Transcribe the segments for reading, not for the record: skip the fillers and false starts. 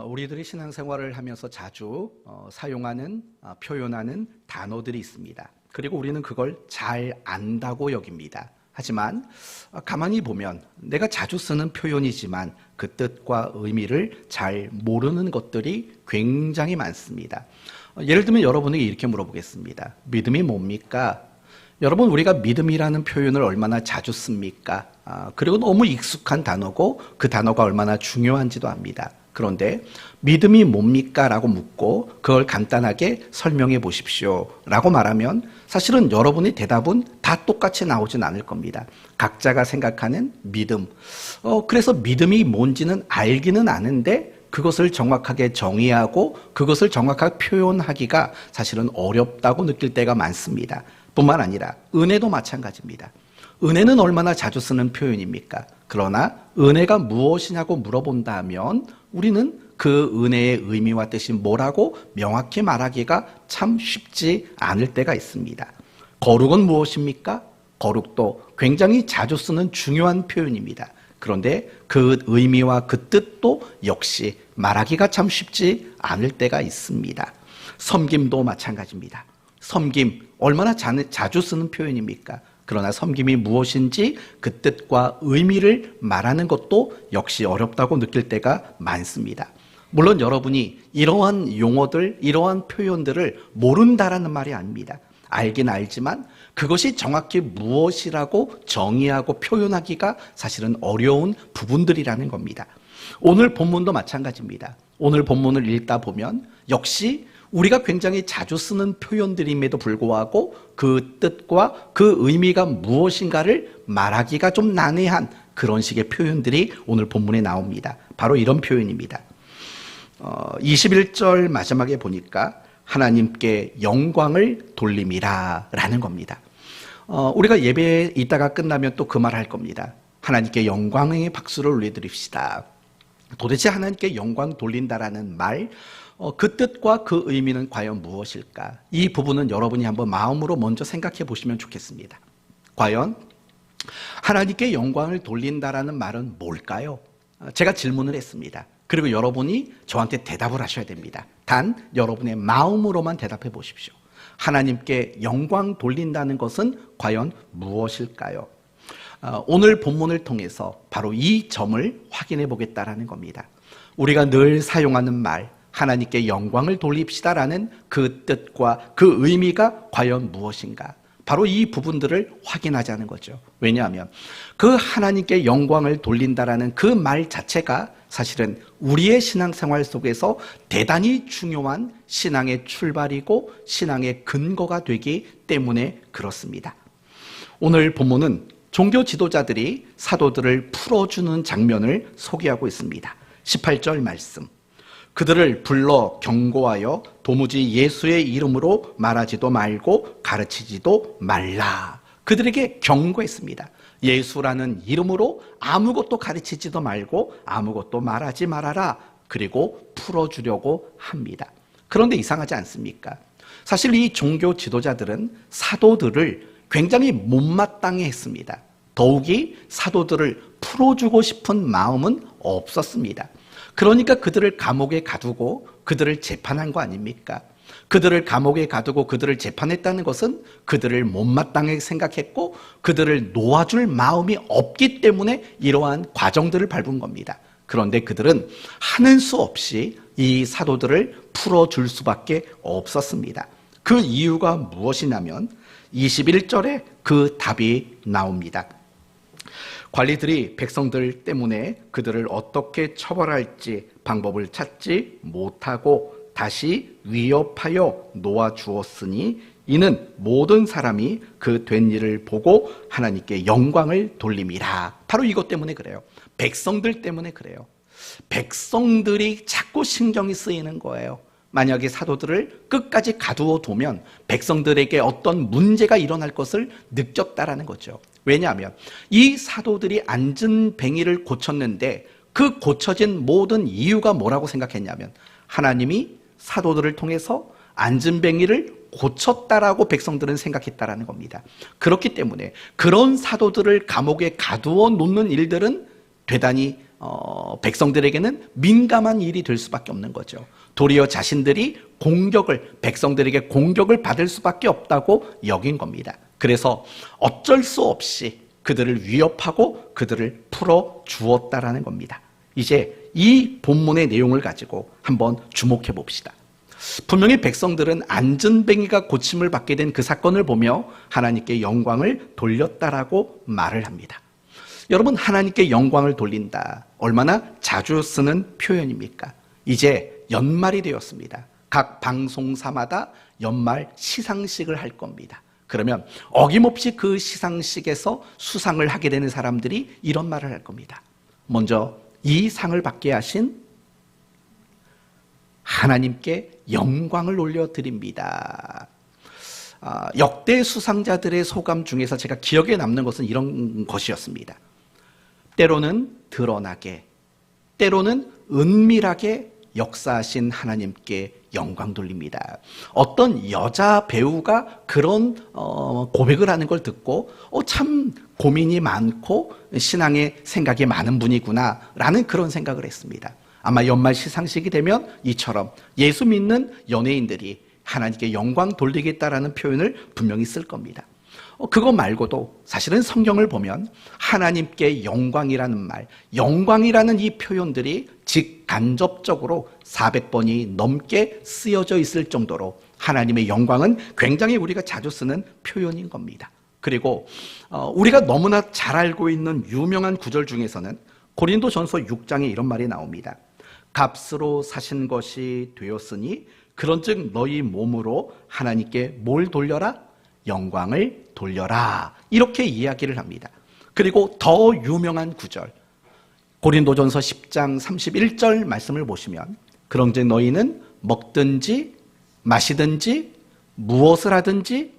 우리들이 신앙생활을 하면서 자주 사용하는 표현하는 단어들이 있습니다. 그리고 우리는 그걸 잘 안다고 여깁니다. 하지만 가만히 보면 내가 자주 쓰는 표현이지만 그 뜻과 의미를 잘 모르는 것들이 굉장히 많습니다. 예를 들면 여러분에게 이렇게 물어보겠습니다. 믿음이 뭡니까? 여러분, 우리가 믿음이라는 표현을 얼마나 자주 씁니까? 그리고 너무 익숙한 단어고 그 단어가 얼마나 중요한지도 압니다. 그런데 믿음이 뭡니까? 라고 묻고 그걸 간단하게 설명해 보십시오 라고 말하면 사실은 여러분의 대답은 다 똑같이 나오진 않을 겁니다. 각자가 생각하는 믿음. 그래서 믿음이 뭔지는 알기는 아는데 그것을 정확하게 정의하고 그것을 정확하게 표현하기가 사실은 어렵다고 느낄 때가 많습니다. 뿐만 아니라 은혜도 마찬가지입니다. 은혜는 얼마나 자주 쓰는 표현입니까? 그러나 은혜가 무엇이냐고 물어본다면 우리는 그 은혜의 의미와 뜻이 뭐라고 명확히 말하기가 참 쉽지 않을 때가 있습니다. 거룩은 무엇입니까? 거룩도 굉장히 자주 쓰는 중요한 표현입니다. 그런데 그 의미와 그 뜻도 역시 말하기가 참 쉽지 않을 때가 있습니다. 섬김도 마찬가지입니다. 섬김, 얼마나 자주 쓰는 표현입니까? 그러나 섬김이 무엇인지 그 뜻과 의미를 말하는 것도 역시 어렵다고 느낄 때가 많습니다. 물론 여러분이 이러한 용어들, 이러한 표현들을 모른다라는 말이 아닙니다. 알긴 알지만 그것이 정확히 무엇이라고 정의하고 표현하기가 사실은 어려운 부분들이라는 겁니다. 오늘 본문도 마찬가지입니다. 오늘 본문을 읽다 보면 역시 우리가 굉장히 자주 쓰는 표현들임에도 불구하고 그 뜻과 그 의미가 무엇인가를 말하기가 좀 난해한 그런 식의 표현들이 오늘 본문에 나옵니다. 바로 이런 표현입니다. 21절 마지막에 보니까 하나님께 영광을 돌림이라 라는 겁니다. 우리가 예배에 있다가 끝나면 또 그 말 할 겁니다. 하나님께 영광의 박수를 올려드립시다. 도대체 하나님께 영광 돌린다라는 말, 그 뜻과 그 의미는 과연 무엇일까? 이 부분은 여러분이 한번 마음으로 먼저 생각해 보시면 좋겠습니다. 과연 하나님께 영광을 돌린다라는 말은 뭘까요? 제가 질문을 했습니다. 그리고 여러분이 저한테 대답을 하셔야 됩니다. 단 여러분의 마음으로만 대답해 보십시오. 하나님께 영광 돌린다는 것은 과연 무엇일까요? 오늘 본문을 통해서 바로 이 점을 확인해 보겠다라는 겁니다. 우리가 늘 사용하는 말, 하나님께 영광을 돌립시다라는 그 뜻과 그 의미가 과연 무엇인가? 바로 이 부분들을 확인하자는 거죠. 왜냐하면 그 하나님께 영광을 돌린다라는 그 말 자체가 사실은 우리의 신앙생활 속에서 대단히 중요한 신앙의 출발이고 신앙의 근거가 되기 때문에 그렇습니다. 오늘 본문은 종교 지도자들이 사도들을 풀어주는 장면을 소개하고 있습니다. 18절 말씀. 그들을 불러 경고하여 도무지 예수의 이름으로 말하지도 말고 가르치지도 말라. 그들에게 경고했습니다. 예수라는 이름으로 아무것도 가르치지도 말고 아무것도 말하지 말아라. 그리고 풀어주려고 합니다. 그런데 이상하지 않습니까? 사실 이 종교 지도자들은 사도들을 굉장히 못마땅해 했습니다. 더욱이 사도들을 풀어주고 싶은 마음은 없었습니다. 그러니까 그들을 감옥에 가두고 그들을 재판한 거 아닙니까? 그들을 감옥에 가두고 그들을 재판했다는 것은 그들을 못마땅하게 생각했고 그들을 놓아줄 마음이 없기 때문에 이러한 과정들을 밟은 겁니다. 그런데 그들은 하는 수 없이 이 사도들을 풀어줄 수밖에 없었습니다. 그 이유가 무엇이냐면 21절에 그 답이 나옵니다. 관리들이 백성들 때문에 그들을 어떻게 처벌할지 방법을 찾지 못하고 다시 위협하여 놓아주었으니 이는 모든 사람이 그 된 일을 보고 하나님께 영광을 돌림이라. 바로 이것 때문에 그래요. 백성들 때문에 그래요. 백성들이 자꾸 신경이 쓰이는 거예요. 만약에 사도들을 끝까지 가두어 두면 백성들에게 어떤 문제가 일어날 것을 느꼈다라는 거죠. 왜냐하면 이 사도들이 안전뱅이를 고쳤는데 그 고쳐진 모든 이유가 뭐라고 생각했냐면 하나님이 사도들을 통해서 안전뱅이를 고쳤다라고 백성들은 생각했다라는 겁니다. 그렇기 때문에 그런 사도들을 감옥에 가두어 놓는 일들은 대단히 백성들에게는 민감한 일이 될 수밖에 없는 거죠. 도리어 자신들이 백성들에게 공격을 받을 수밖에 없다고 여긴 겁니다. 그래서 어쩔 수 없이 그들을 위협하고 그들을 풀어 주었다라는 겁니다. 이제 이 본문의 내용을 가지고 한번 주목해 봅시다. 분명히 백성들은 안전뱅이가 고침을 받게 된 그 사건을 보며 하나님께 영광을 돌렸다라고 말을 합니다. 여러분, 하나님께 영광을 돌린다. 얼마나 자주 쓰는 표현입니까? 이제 연말이 되었습니다. 각 방송사마다 연말 시상식을 할 겁니다. 그러면 어김없이 그 시상식에서 수상을 하게 되는 사람들이 이런 말을 할 겁니다. 먼저 이 상을 받게 하신 하나님께 영광을 올려드립니다. 역대 수상자들의 소감 중에서 제가 기억에 남는 것은 이런 것이었습니다. 때로는 드러나게, 때로는 은밀하게 역사하신 하나님께 영광 돌립니다. 어떤 여자 배우가 그런 고백을 하는 걸 듣고 참 고민이 많고 신앙에 생각이 많은 분이구나 라는 그런 생각을 했습니다. 아마 연말 시상식이 되면 이처럼 예수 믿는 연예인들이 하나님께 영광 돌리겠다라는 표현을 분명히 쓸 겁니다. 그거 말고도 사실은 성경을 보면 하나님께 영광이라는 말, 영광이라는 이 표현들이 직간접적으로 400번이 넘게 쓰여져 있을 정도로 하나님의 영광은 굉장히 우리가 자주 쓰는 표현인 겁니다. 그리고 우리가 너무나 잘 알고 있는 유명한 구절 중에서는 고린도전서 6장에 이런 말이 나옵니다. 값으로 사신 것이 되었으니 그런즉 너희 몸으로 하나님께 뭘 돌려라? 영광을 돌려라. 이렇게 이야기를 합니다. 그리고 더 유명한 구절, 고린도전서 10장 31절 말씀을 보시면 그런즉 너희는 먹든지 마시든지 무엇을 하든지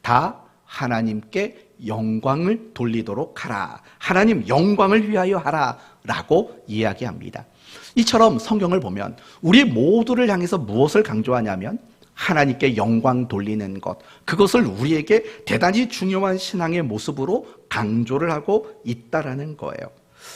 다 하나님께 영광을 돌리도록 하라. 하나님 영광을 위하여 하라 라고 이야기합니다. 이처럼 성경을 보면 우리 모두를 향해서 무엇을 강조하냐면 하나님께 영광 돌리는 것, 그것을 우리에게 대단히 중요한 신앙의 모습으로 강조를 하고 있다라는 거예요.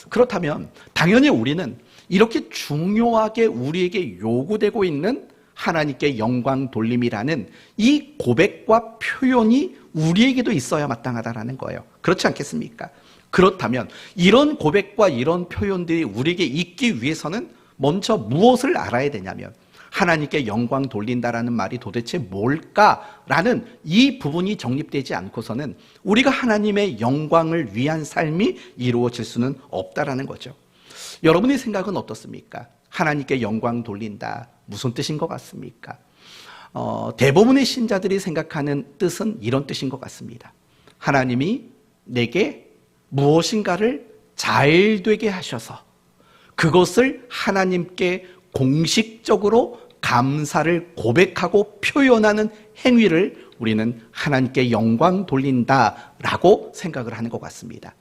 그렇다면 당연히 우리는 이렇게 중요하게 우리에게 요구되고 있는 하나님께 영광 돌림이라는 이 고백과 표현이 우리에게도 있어야 마땅하다라는 거예요. 그렇지 않겠습니까? 그렇다면 이런 고백과 이런 표현들이 우리에게 있기 위해서는 먼저 무엇을 알아야 되냐면 하나님께 영광 돌린다라는 말이 도대체 뭘까라는 이 부분이 정립되지 않고서는 우리가 하나님의 영광을 위한 삶이 이루어질 수는 없다라는 거죠. 여러분의 생각은 어떻습니까? 하나님께 영광 돌린다. 무슨 뜻인 것 같습니까? 대부분의 신자들이 생각하는 뜻은 이런 뜻인 것 같습니다. 하나님이 내게 무엇인가를 잘 되게 하셔서 그것을 하나님께 공식적으로 감사를 고백하고 표현하는 행위를 우리는 하나님께 영광 돌린다라고 생각을 하는 것 같습니다.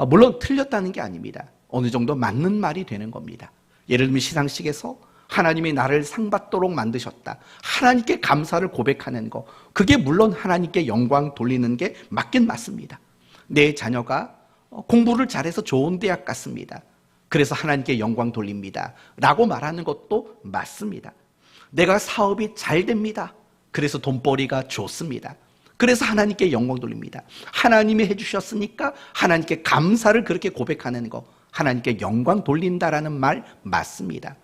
물론 틀렸다는 게 아닙니다. 어느 정도 맞는 말이 되는 겁니다. 예를 들면 시상식에서 하나님이 나를 상 받도록 만드셨다. 하나님께 감사를 고백하는 거, 그게 물론 하나님께 영광 돌리는 게 맞긴 맞습니다. 내 자녀가 공부를 잘해서 좋은 대학 갔습니다. 그래서 하나님께 영광 돌립니다 라고 말하는 것도 맞습니다. 내가 사업이 잘 됩니다. 그래서 돈벌이가 좋습니다. 그래서 하나님께 영광 돌립니다. 하나님이 해주셨으니까 하나님께 감사를 그렇게 고백하는 거, 하나님께 영광 돌린다라는 말 맞습니다.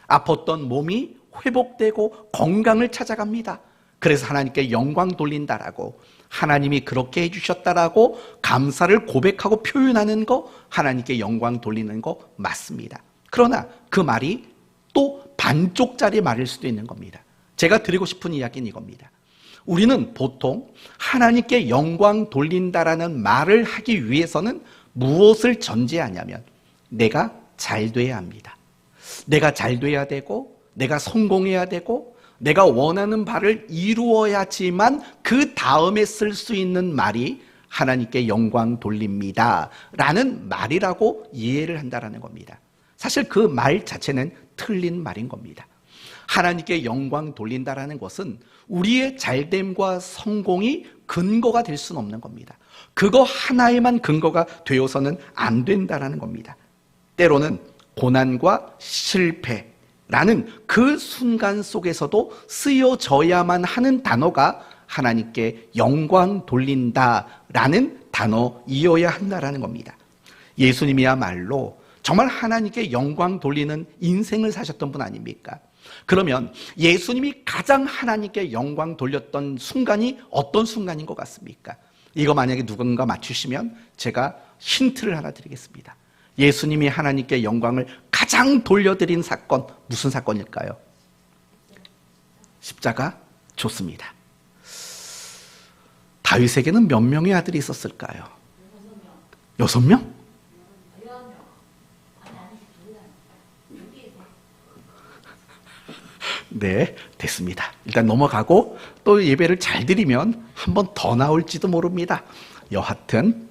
아팠던 몸이 회복되고 건강을 찾아갑니다. 그래서 하나님께 영광 돌린다라고, 하나님이 그렇게 해주셨다라고 감사를 고백하고 표현하는 거, 하나님께 영광 돌리는 거 맞습니다. 그러나 그 말이 또 반쪽짜리 말일 수도 있는 겁니다. 제가 드리고 싶은 이야기는 이겁니다. 우리는 보통 하나님께 영광 돌린다라는 말을 하기 위해서는 무엇을 전제하냐면 내가 잘 돼야 합니다. 내가 잘 돼야 되고 내가 성공해야 되고 내가 원하는 바를 이루어야지만 그 다음에 쓸 수 있는 말이 하나님께 영광 돌립니다 라는 말이라고 이해를 한다는 겁니다. 사실 그 말 자체는 틀린 말인 겁니다. 하나님께 영광 돌린다라는 것은 우리의 잘됨과 성공이 근거가 될 수는 없는 겁니다. 그거 하나에만 근거가 되어서는 안 된다라는 겁니다. 때로는 고난과 실패라는 그 순간 속에서도 쓰여져야만 하는 단어가 하나님께 영광 돌린다라는 단어이어야 한다라는 겁니다. 예수님이야말로 정말 하나님께 영광 돌리는 인생을 사셨던 분 아닙니까? 그러면 예수님이 가장 하나님께 영광 돌렸던 순간이 어떤 순간인 것 같습니까? 이거 만약에 누군가 맞추시면 제가 힌트를 하나 드리겠습니다. 예수님이 하나님께 영광을 가장 돌려드린 사건, 무슨 사건일까요? 십자가? 좋습니다. 다윗에게는 몇 명의 아들이 있었을까요? 6명? 네, 됐습니다. 일단 넘어가고 또 예배를 잘 드리면 한 번 더 나올지도 모릅니다. 여하튼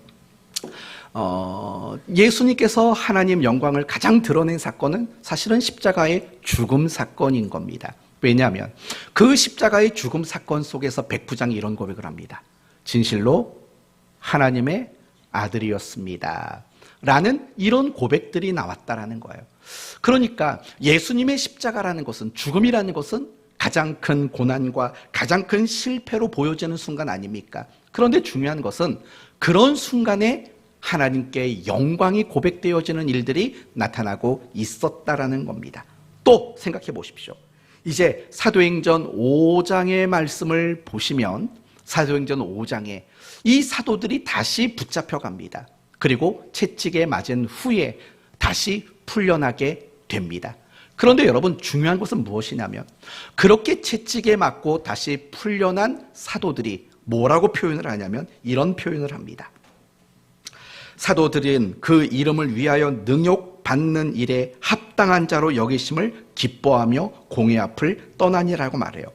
예수님께서 하나님 영광을 가장 드러낸 사건은 사실은 십자가의 죽음 사건인 겁니다. 왜냐하면 그 십자가의 죽음 사건 속에서 백부장이 이런 고백을 합니다. 진실로 하나님의 아들이었습니다. 라는 이런 고백들이 나왔다라는 거예요. 그러니까 예수님의 십자가라는 것은, 죽음이라는 것은 가장 큰 고난과 가장 큰 실패로 보여지는 순간 아닙니까? 그런데 중요한 것은 그런 순간에 하나님께 영광이 고백되어지는 일들이 나타나고 있었다라는 겁니다. 또 생각해 보십시오. 이제 사도행전 5장의 말씀을 보시면 사도행전 5장에 이 사도들이 다시 붙잡혀 갑니다. 그리고 채찍에 맞은 후에 다시 풀려나게 됩니다. 그런데 여러분, 중요한 것은 무엇이냐면 그렇게 채찍에 맞고 다시 풀려난 사도들이 뭐라고 표현을 하냐면 이런 표현을 합니다. 사도들은 그 이름을 위하여 능욕받는 일에 합당한 자로 여기심을 기뻐하며 공회 앞을 떠나니라고 말해요.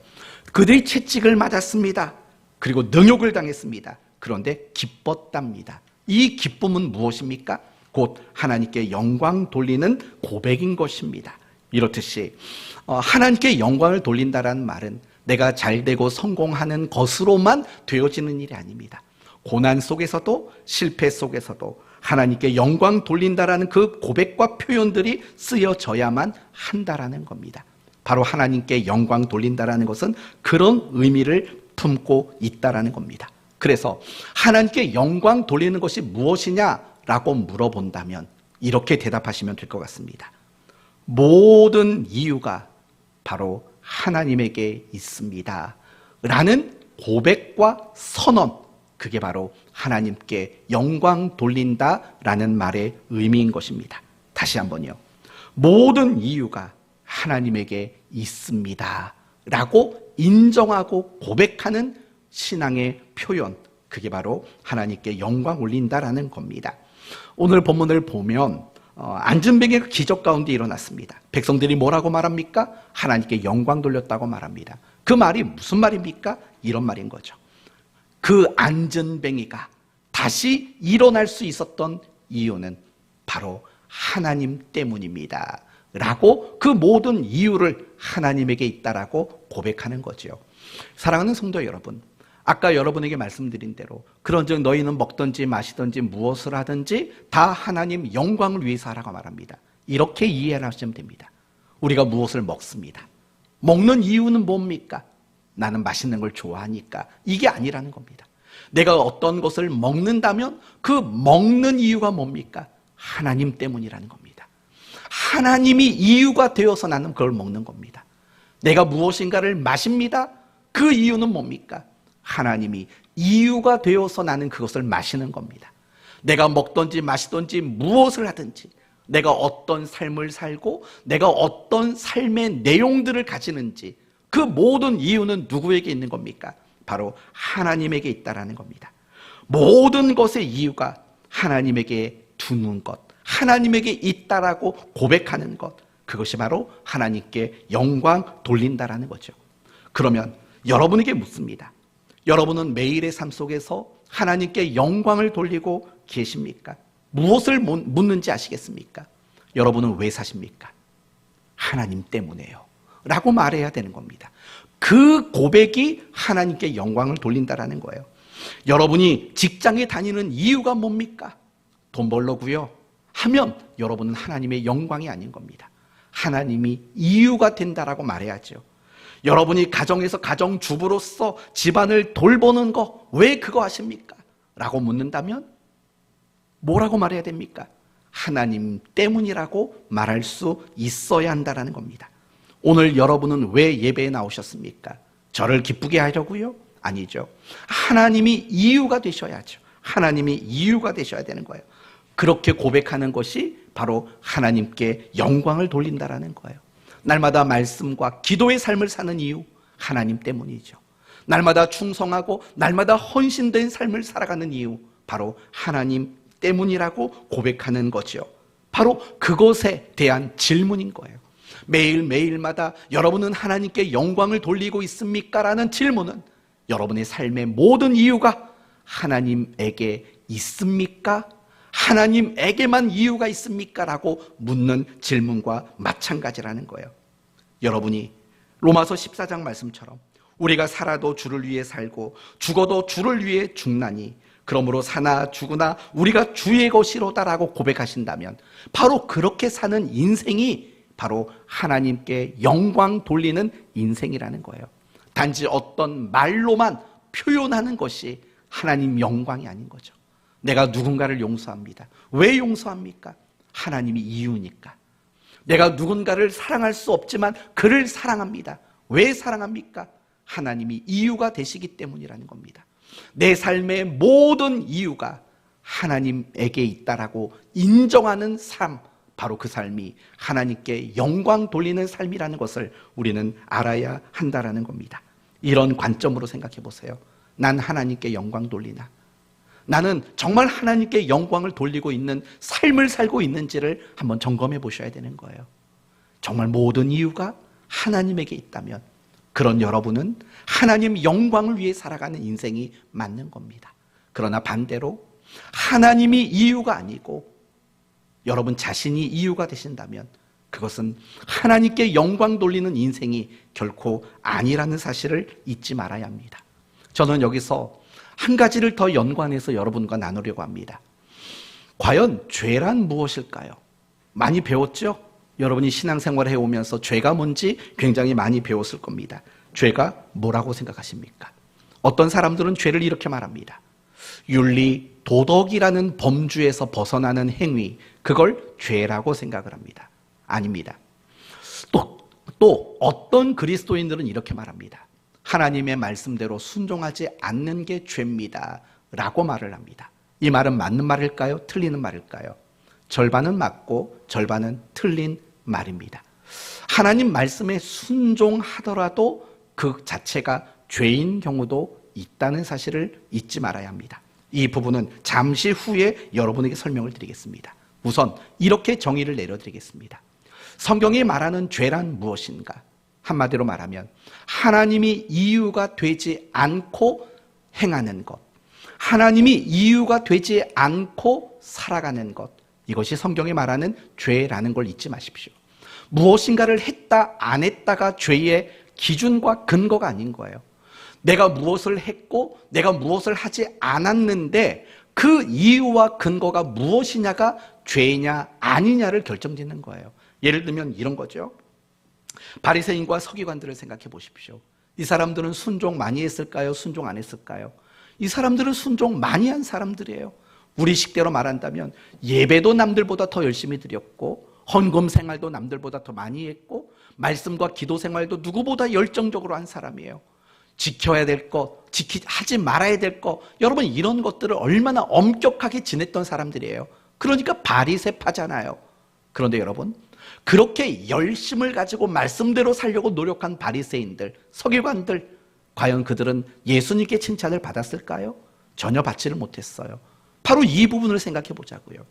그들이 채찍을 맞았습니다. 그리고 능욕을 당했습니다. 그런데 기뻤답니다. 이 기쁨은 무엇입니까? 곧 하나님께 영광 돌리는 고백인 것입니다. 이렇듯이 하나님께 영광을 돌린다라는 말은 내가 잘되고 성공하는 것으로만 되어지는 일이 아닙니다. 고난 속에서도 실패 속에서도 하나님께 영광 돌린다라는 그 고백과 표현들이 쓰여져야만 한다라는 겁니다. 바로 하나님께 영광 돌린다라는 것은 그런 의미를 품고 있다라는 겁니다. 그래서 하나님께 영광 돌리는 것이 무엇이냐라고 물어본다면 이렇게 대답하시면 될 것 같습니다. 모든 이유가 바로 하나님에게 있습니다. 라는 고백과 선언, 그게 바로 하나님께 영광 돌린다라는 말의 의미인 것입니다. 다시 한번요. 모든 이유가 하나님에게 있습니다. 라고 인정하고 고백하는 신앙의 표현, 그게 바로 하나님께 영광 올린다라는 겁니다. 오늘 본문을 보면 안전뱅이가 기적 가운데 일어났습니다. 백성들이 뭐라고 말합니까? 하나님께 영광 돌렸다고 말합니다. 그 말이 무슨 말입니까? 이런 말인 거죠. 그 안전뱅이가 다시 일어날 수 있었던 이유는 바로 하나님 때문입니다. 라고 그 모든 이유를 하나님에게 있다라고 고백하는 거죠. 사랑하는 성도 여러분, 아까 여러분에게 말씀드린 대로 그런즉 너희는 먹든지 마시든지 무엇을 하든지 다 하나님 영광을 위해서 하라고 말합니다. 이렇게 이해를 하시면 됩니다. 우리가 무엇을 먹습니다. 먹는 이유는 뭡니까? 나는 맛있는 걸 좋아하니까. 이게 아니라는 겁니다. 내가 어떤 것을 먹는다면 그 먹는 이유가 뭡니까? 하나님 때문이라는 겁니다. 하나님이 이유가 되어서 나는 그걸 먹는 겁니다. 내가 무엇인가를 마십니다. 그 이유는 뭡니까? 하나님이 이유가 되어서 나는 그것을 마시는 겁니다. 내가 먹든지 마시든지 무엇을 하든지 내가 어떤 삶을 살고 내가 어떤 삶의 내용들을 가지는지 그 모든 이유는 누구에게 있는 겁니까? 바로 하나님에게 있다라는 겁니다. 모든 것의 이유가 하나님에게 두는 것, 하나님에게 있다라고 고백하는 것, 그것이 바로 하나님께 영광 돌린다라는 거죠. 그러면 여러분에게 묻습니다. 여러분은 매일의 삶 속에서 하나님께 영광을 돌리고 계십니까? 무엇을 묻는지 아시겠습니까? 여러분은 왜 사십니까? 하나님 때문에요. 라고 말해야 되는 겁니다. 그 고백이 하나님께 영광을 돌린다라는 거예요. 여러분이 직장에 다니는 이유가 뭡니까? 돈 벌려고요? 하면 여러분은 하나님의 영광이 아닌 겁니다. 하나님이 이유가 된다라고 말해야죠. 여러분이 가정에서 가정주부로서 집안을 돌보는 거 왜 그거 하십니까? 라고 묻는다면 뭐라고 말해야 됩니까? 하나님 때문이라고 말할 수 있어야 한다는 겁니다. 오늘 여러분은 왜 예배에 나오셨습니까? 저를 기쁘게 하려고요? 아니죠. 하나님이 이유가 되셔야죠. 하나님이 이유가 되셔야 되는 거예요. 그렇게 고백하는 것이 바로 하나님께 영광을 돌린다라는 거예요. 날마다 말씀과 기도의 삶을 사는 이유, 하나님 때문이죠. 날마다 충성하고 날마다 헌신된 삶을 살아가는 이유, 바로 하나님 때문이라고 고백하는 거죠. 바로 그것에 대한 질문인 거예요. 매일매일마다 여러분은 하나님께 영광을 돌리고 있습니까? 라는 질문은 여러분의 삶의 모든 이유가 하나님에게 있습니까? 하나님에게만 이유가 있습니까? 라고 묻는 질문과 마찬가지라는 거예요. 여러분이 로마서 14장 말씀처럼 우리가 살아도 주를 위해 살고 죽어도 주를 위해 죽나니 그러므로 사나 죽으나 우리가 주의 것이로다라고 고백하신다면 바로 그렇게 사는 인생이 바로 하나님께 영광 돌리는 인생이라는 거예요. 단지 어떤 말로만 표현하는 것이 하나님 영광이 아닌 거죠. 내가 누군가를 용서합니다. 왜 용서합니까? 하나님이 이유니까. 내가 누군가를 사랑할 수 없지만 그를 사랑합니다. 왜 사랑합니까? 하나님이 이유가 되시기 때문이라는 겁니다. 내 삶의 모든 이유가 하나님에게 있다라고 인정하는 삶, 바로 그 삶이 하나님께 영광 돌리는 삶이라는 것을 우리는 알아야 한다라는 겁니다. 이런 관점으로 생각해 보세요. 난 하나님께 영광 돌리나? 나는 정말 하나님께 영광을 돌리고 있는 삶을 살고 있는지를 한번 점검해 보셔야 되는 거예요. 정말 모든 이유가 하나님에게 있다면 그런 여러분은 하나님 영광을 위해 살아가는 인생이 맞는 겁니다. 그러나 반대로 하나님이 이유가 아니고 여러분 자신이 이유가 되신다면 그것은 하나님께 영광 돌리는 인생이 결코 아니라는 사실을 잊지 말아야 합니다. 저는 여기서 한 가지를 더 연관해서 여러분과 나누려고 합니다. 과연 죄란 무엇일까요? 많이 배웠죠? 여러분이 신앙생활을 해오면서 죄가 뭔지 굉장히 많이 배웠을 겁니다. 죄가 뭐라고 생각하십니까? 어떤 사람들은 죄를 이렇게 말합니다. 윤리, 도덕이라는 범주에서 벗어나는 행위, 그걸 죄라고 생각을 합니다. 아닙니다. 또 어떤 그리스도인들은 이렇게 말합니다. 하나님의 말씀대로 순종하지 않는 게 죄입니다. 라고 말을 합니다. 이 말은 맞는 말일까요? 틀리는 말일까요? 절반은 맞고 절반은 틀린 말입니다. 하나님 말씀에 순종하더라도 그 자체가 죄인 경우도 있다는 사실을 잊지 말아야 합니다. 이 부분은 잠시 후에 여러분에게 설명을 드리겠습니다. 우선 이렇게 정의를 내려드리겠습니다. 성경이 말하는 죄란 무엇인가? 한마디로 말하면 하나님이 이유가 되지 않고 행하는 것, 하나님이 이유가 되지 않고 살아가는 것, 이것이 성경이 말하는 죄라는 걸 잊지 마십시오. 무엇인가를 했다 안 했다가 죄의 기준과 근거가 아닌 거예요. 내가 무엇을 했고 내가 무엇을 하지 않았는데 그 이유와 근거가 무엇이냐가 죄냐 아니냐를 결정짓는 거예요. 예를 들면 이런 거죠. 바리새인과 서기관들을 생각해 보십시오. 이 사람들은 순종 많이 했을까요? 순종 안 했을까요? 이 사람들은 순종 많이 한 사람들이에요. 우리 식대로 말한다면 예배도 남들보다 더 열심히 드렸고 헌금 생활도 남들보다 더 많이 했고 말씀과 기도 생활도 누구보다 열정적으로 한 사람이에요. 지켜야 될 것, 하지 말아야 될 것, 여러분 이런 것들을 얼마나 엄격하게 지냈던 사람들이에요. 그러니까 바리새파잖아요. 그런데 여러분 그렇게 열심을 가지고 말씀대로 살려고 노력한 바리새인들, 서기관들, 과연 그들은 예수님께 칭찬을 받았을까요? 전혀 받지를 못했어요. 바로 이 부분을 생각해 보자고요.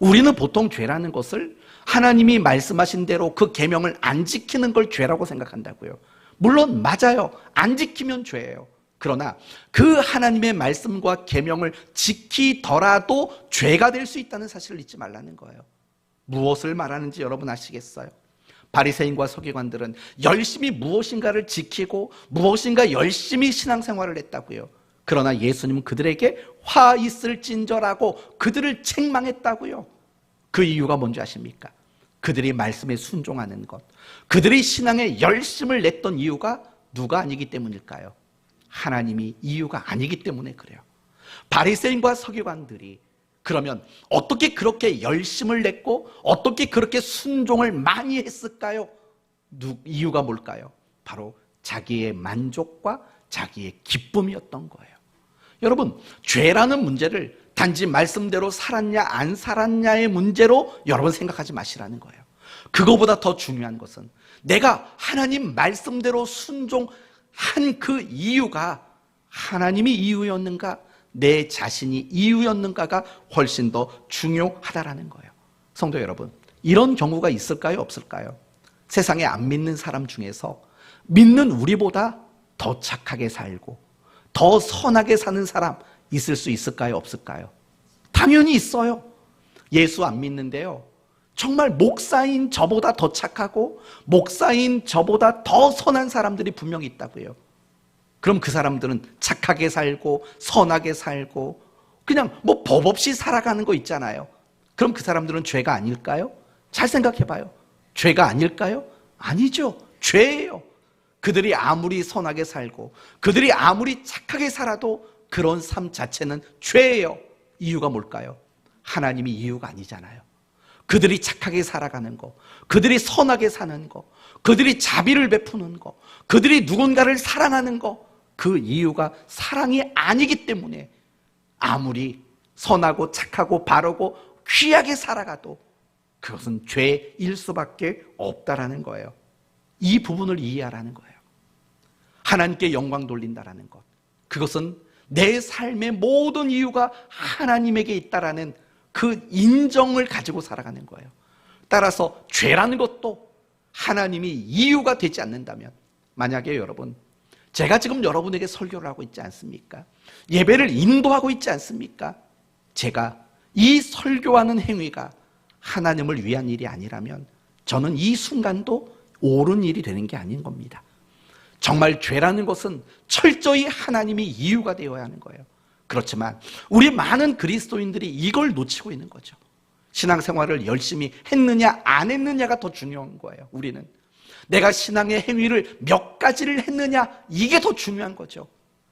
우리는 보통 죄라는 것을 하나님이 말씀하신 대로 그 계명을 안 지키는 걸 죄라고 생각한다고요. 물론 맞아요. 안 지키면 죄예요. 그러나 그 하나님의 말씀과 계명을 지키더라도 죄가 될 수 있다는 사실을 잊지 말라는 거예요. 무엇을 말하는지 여러분 아시겠어요? 바리새인과 서기관들은 열심히 무엇인가를 지키고 무엇인가 열심히 신앙생활을 했다고요. 그러나 예수님은 그들에게 화 있을진저라고 그들을 책망했다고요. 그 이유가 뭔지 아십니까? 그들이 말씀에 순종하는 것, 그들이 신앙에 열심을 냈던 이유가 누가 아니기 때문일까요? 하나님이 이유가 아니기 때문에 그래요. 바리새인과 서기관들이 그러면 어떻게 그렇게 열심을 냈고 어떻게 그렇게 순종을 많이 했을까요? 이유가 뭘까요? 바로 자기의 만족과 자기의 기쁨이었던 거예요. 여러분, 죄라는 문제를 단지 말씀대로 살았냐 안 살았냐의 문제로 여러분 생각하지 마시라는 거예요. 그거보다 더 중요한 것은 내가 하나님 말씀대로 순종한 그 이유가 하나님이 이유였는가, 내 자신이 이유였는가가 훨씬 더 중요하다라는 거예요. 성도 여러분, 이런 경우가 있을까요? 없을까요? 세상에 안 믿는 사람 중에서 믿는 우리보다 더 착하게 살고 더 선하게 사는 사람 있을 수 있을까요? 없을까요? 당연히 있어요. 예수 안 믿는데요, 정말 목사인 저보다 더 착하고 목사인 저보다 더 선한 사람들이 분명히 있다고요. 그럼 그 사람들은 착하게 살고 선하게 살고 그냥 뭐 법 없이 살아가는 거 있잖아요. 그럼 그 사람들은 죄가 아닐까요? 잘 생각해봐요. 죄가 아닐까요? 아니죠. 죄예요. 그들이 아무리 선하게 살고 그들이 아무리 착하게 살아도 그런 삶 자체는 죄예요. 이유가 뭘까요? 하나님이 이유가 아니잖아요. 그들이 착하게 살아가는 거, 그들이 선하게 사는 거, 그들이 자비를 베푸는 거, 그들이 누군가를 사랑하는 거, 그 이유가 사랑이 아니기 때문에 아무리 선하고 착하고 바르고 귀하게 살아가도 그것은 죄일 수밖에 없다라는 거예요. 이 부분을 이해하라는 거예요. 하나님께 영광 돌린다라는 것, 그것은 내 삶의 모든 이유가 하나님에게 있다라는 그 인정을 가지고 살아가는 거예요. 따라서 죄라는 것도 하나님이 이유가 되지 않는다면, 만약에 여러분, 제가 지금 여러분에게 설교를 하고 있지 않습니까? 예배를 인도하고 있지 않습니까? 제가 이 설교하는 행위가 하나님을 위한 일이 아니라면 저는 이 순간도 옳은 일이 되는 게 아닌 겁니다. 정말 죄라는 것은 철저히 하나님이 이유가 되어야 하는 거예요. 그렇지만 우리 많은 그리스도인들이 이걸 놓치고 있는 거죠. 신앙생활을 열심히 했느냐 안 했느냐가 더 중요한 거예요. 우리는 내가 신앙의 행위를 몇 가지를 했느냐, 이게 더 중요한 거죠.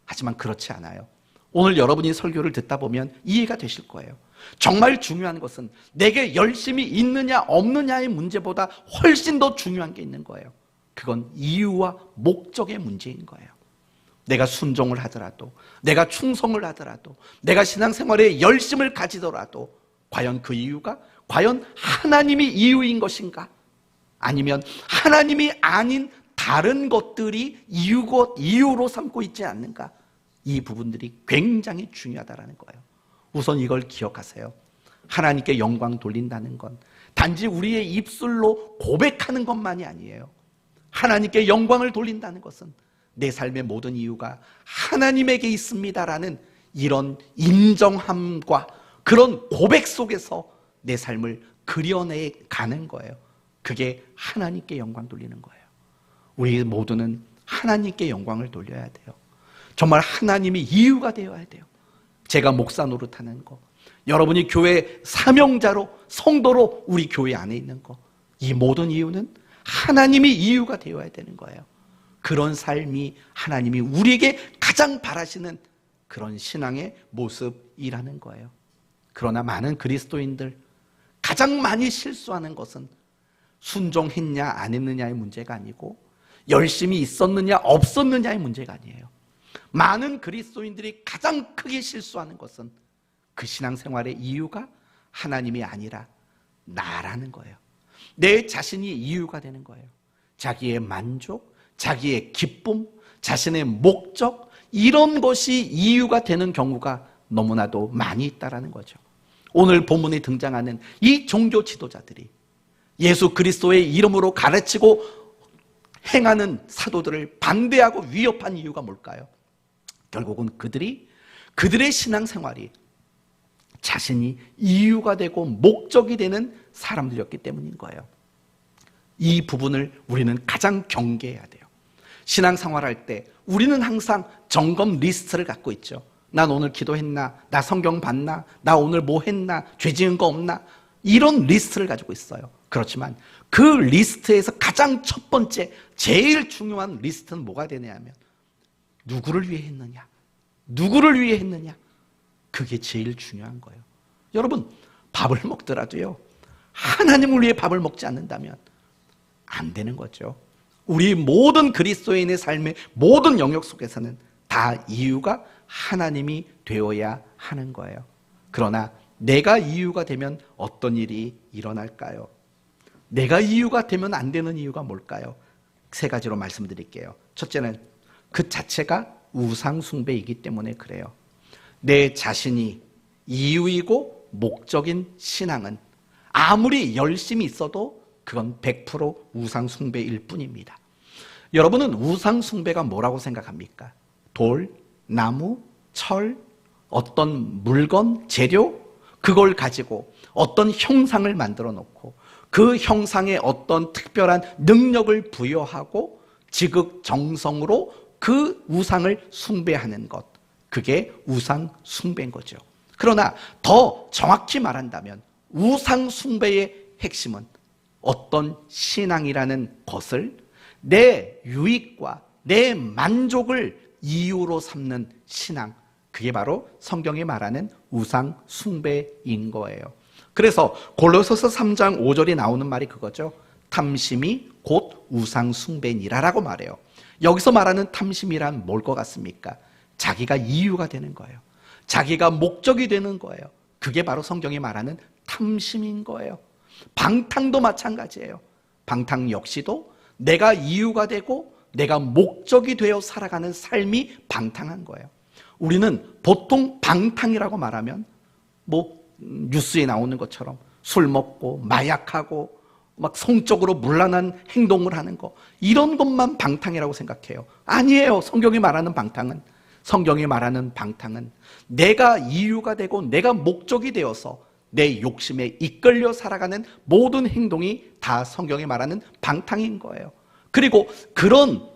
하지만 그렇지 않아요. 오늘 여러분이 설교를 듣다 보면 이해가 되실 거예요. 정말 중요한 것은 내게 열심히 있느냐 없느냐의 문제보다 훨씬 더 중요한 게 있는 거예요. 그건 이유와 목적의 문제인 거예요. 내가 순종을 하더라도, 내가 충성을 하더라도, 내가 신앙생활에 열심을 가지더라도 과연 그 이유가 과연 하나님이 이유인 것인가? 아니면 하나님이 아닌 다른 것들이 이유로 삼고 있지 않는가? 이 부분들이 굉장히 중요하다는 거예요. 우선 이걸 기억하세요. 하나님께 영광 돌린다는 건 단지 우리의 입술로 고백하는 것만이 아니에요. 하나님께 영광을 돌린다는 것은 내 삶의 모든 이유가 하나님에게 있습니다라는 이런 인정함과 그런 고백 속에서 내 삶을 그려내 가는 거예요. 그게 하나님께 영광 돌리는 거예요. 우리 모두는 하나님께 영광을 돌려야 돼요. 정말 하나님이 이유가 되어야 돼요. 제가 목사 노릇하는 거, 여러분이 교회 사명자로, 성도로 우리 교회 안에 있는 거, 이 모든 이유는 하나님이 이유가 되어야 되는 거예요. 그런 삶이 하나님이 우리에게 가장 바라시는 그런 신앙의 모습이라는 거예요. 그러나 많은 그리스도인들 가장 많이 실수하는 것은 순종했냐 안 했느냐의 문제가 아니고 열심히 있었느냐 없었느냐의 문제가 아니에요. 많은 그리스도인들이 가장 크게 실수하는 것은 그 신앙생활의 이유가 하나님이 아니라 나라는 거예요. 내 자신이 이유가 되는 거예요. 자기의 만족, 자기의 기쁨, 자신의 목적, 이런 것이 이유가 되는 경우가 너무나도 많이 있다는 거죠. 오늘 본문에 등장하는 이 종교 지도자들이 예수 그리스도의 이름으로 가르치고 행하는 사도들을 반대하고 위협한 이유가 뭘까요? 결국은 그들의 신앙생활이 자신이 이유가 되고 목적이 되는 사람들이었기 때문인 거예요. 이 부분을 우리는 가장 경계해야 돼요. 신앙생활할 때 우리는 항상 점검 리스트를 갖고 있죠. 난 오늘 기도했나? 나 성경 봤나? 나 오늘 뭐 했나? 죄 지은 거 없나? 이런 리스트를 가지고 있어요. 그렇지만 그 리스트에서 가장 첫 번째 제일 중요한 리스트는 뭐가 되냐면 누구를 위해 했느냐, 누구를 위해 했느냐, 그게 제일 중요한 거예요. 여러분, 밥을 먹더라도요, 하나님을 위해 밥을 먹지 않는다면 안 되는 거죠. 우리 모든 그리스도인의 삶의 모든 영역 속에서는 다 이유가 하나님이 되어야 하는 거예요. 그러나 내가 이유가 되면 어떤 일이 일어날까요? 내가 이유가 되면 안 되는 이유가 뭘까요? 세 가지로 말씀드릴게요. 첫째는 그 자체가 우상 숭배이기 때문에 그래요. 내 자신이 이유이고 목적인 신앙은 아무리 열심히 있어도 그건 100% 우상 숭배일 뿐입니다. 여러분은 우상 숭배가 뭐라고 생각합니까? 돌, 나무, 철, 어떤 물건, 재료, 그걸 가지고 어떤 형상을 만들어 놓고 그 형상에 어떤 특별한 능력을 부여하고 지극정성으로 그 우상을 숭배하는 것, 그게 우상 숭배인 거죠. 그러나 더 정확히 말한다면 우상 숭배의 핵심은 어떤 신앙이라는 것을 내 유익과 내 만족을 이유로 삼는 신앙, 그게 바로 성경이 말하는 우상 숭배인 거예요. 그래서 골로새서 3장 5절에 나오는 말이 그거죠. 탐심이 곧 우상 숭배니라라고 말해요. 여기서 말하는 탐심이란 뭘 것 같습니까? 자기가 이유가 되는 거예요. 자기가 목적이 되는 거예요. 그게 바로 성경이 말하는 탐심인 거예요. 방탕도 마찬가지예요. 방탕 역시도 내가 이유가 되고 내가 목적이 되어 살아가는 삶이 방탕한 거예요. 우리는 보통 방탕이라고 말하면 뉴스에 나오는 것처럼 술 먹고 마약하고 막 성적으로 문란한 행동을 하는 거, 이런 것만 방탕이라고 생각해요. 아니에요. 성경이 말하는 방탕은 내가 이유가 되고 내가 목적이 되어서 내 욕심에 이끌려 살아가는 모든 행동이 다 성경이 말하는 방탕인 거예요. 그리고 그런